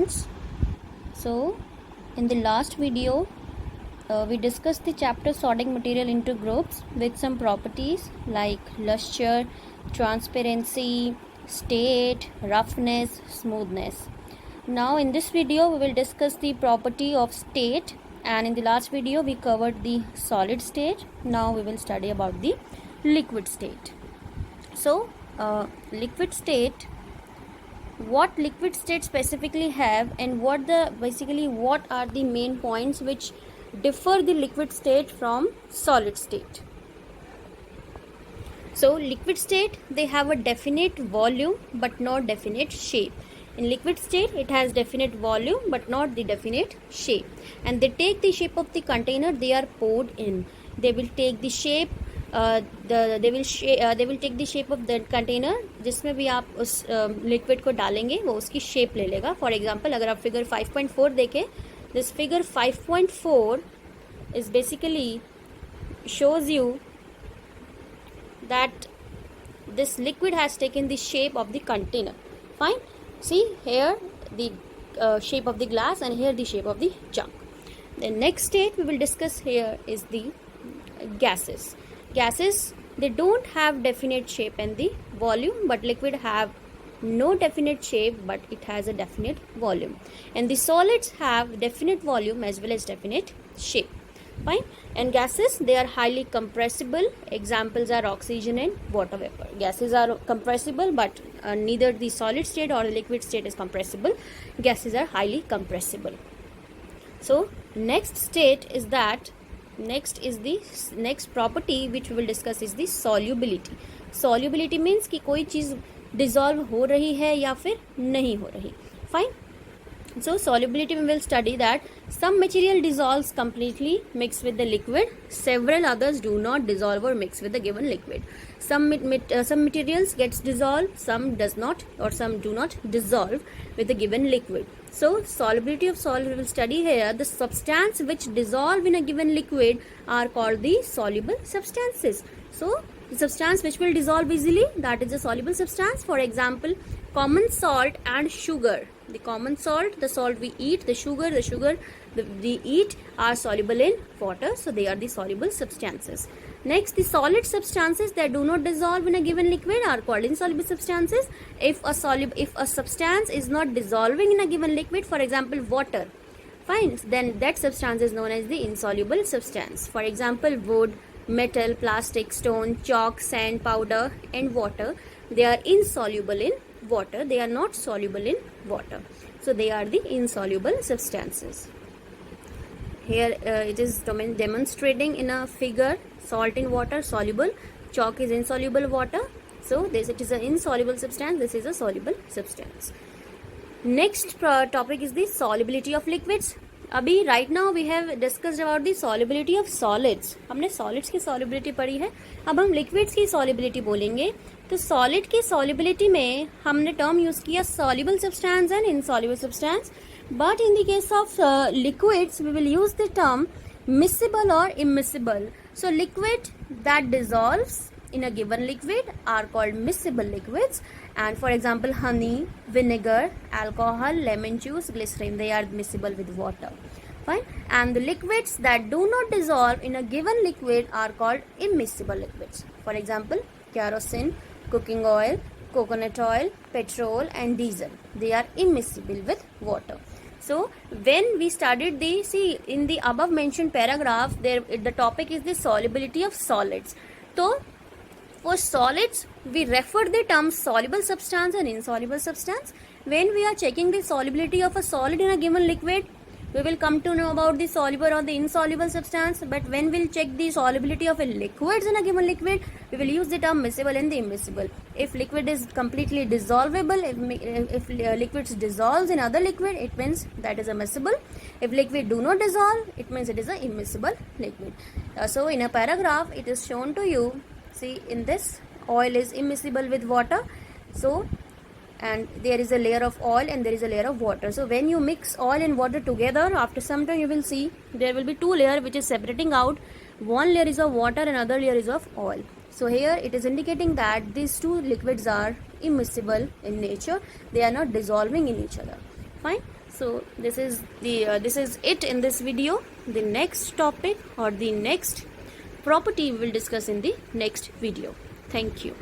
students. So in the last video we discussed the chapter sorting material into groups with some properties like luster, transparency, state, roughness, smoothness. Now in this video we will discuss the property of state, and in the last video we covered the solid state. Now we will study about the liquid state. So liquid state, what liquid state specifically have, and what are the main points which differ the liquid state from solid state. So liquid state, they have a definite volume but not definite shape. In liquid state it has definite volume but not the definite shape, and they take the shape of the container they are poured in. They will take the shape they will take the shape of the container जिसमें भी आप उस liquid को डालेंगे वो उसकी shape ले लेगा. फॉर एग्जांपल अगर आप फिगर 5.4 देखें, this figure 5.4 is basically shows you that this liquid has taken the shape of the container. Fine, see here the shape of the glass, and here the shape of the jug. The next state we will discuss here is the gases. Gases, they don't have definite shape and the volume, but liquid have no definite shape but it has a definite volume, and the solids have definite volume as well as definite shape. Fine. And gases, they are highly compressible. Examples are oxygen and water vapor. Gases are compressible, but neither the solid state or the liquid state is compressible. Gases are highly compressible. So next state is that next property which we will discuss is the solubility. Solubility means कि कोई चीज़ dissolve हो रही है या फिर नहीं हो रही. Fine. So solubility, we will study that some material dissolves completely mixed with the liquid, several others do not dissolve or mix with the given liquid. Some materials gets dissolved, some does not, or some do not dissolve with the given liquid. So solubility of solid we will study here. The substance which dissolve in a given liquid are called the soluble substances. So the substance which will dissolve easily, that is a soluble substance. For example, common salt and sugar. The common salt, the salt we eat, the sugar we eat are soluble in water, so they are the soluble substances. Next, the solid substances that do not dissolve in a given liquid are called insoluble substances. If a substance is not dissolving in a given liquid, for example water, fine, then that substance is known as the insoluble substance. For example, wood, metal, plastic, stone, chalk, sand, powder and water, they are insoluble in water, they are not soluble in water, so they are the insoluble substances. Here it is demonstrating in a figure, salt in water soluble, chalk is insoluble water, so this it is an insoluble substance, this is a soluble substance. Next topic is the solubility of liquids. अभी right now we have discussed about the solubility of solids. हमने solids की solubility पढ़ी है, अब हम liquids की solubility बोलेंगे. तो solid की solubility में हमने term use किया soluble substance and insoluble substance, but in the case of liquids we will use the term miscible or immiscible. So liquid that dissolves in a given liquid are called miscible liquids, and for example honey, vinegar, alcohol, lemon juice, glycerin, they are miscible with water. Fine. And the liquids that do not dissolve in a given liquid are called immiscible liquids. For example, kerosene, cooking oil, coconut oil, petrol and diesel, they are immiscible with water. So when we studied in the above mentioned paragraph, the topic is the solubility of solids. So for solids, we refer the terms soluble substance and insoluble substance. When we are checking the solubility of a solid in a given liquid, we will come to know about the soluble or the insoluble substance. But when we'll check the solubility of a liquids in a given liquid, we will use the term miscible and the immiscible. If liquid is completely dissolvable, if liquids dissolves in other liquid, it means that is a miscible. If liquid do not dissolve, it means it is a immiscible liquid. So in a paragraph, it is shown to you. See, in this, oil is immiscible with water, so and there is a layer of oil and there is a layer of water. So when you mix oil and water together, after some time you will see there will be two layers which is separating out. One layer is of water and another layer is of oil. So here it is indicating that these two liquids are immiscible in nature, they are not dissolving in each other. Fine. So this is it in this video. The next topic or the next property we will discuss in the next video. Thank you.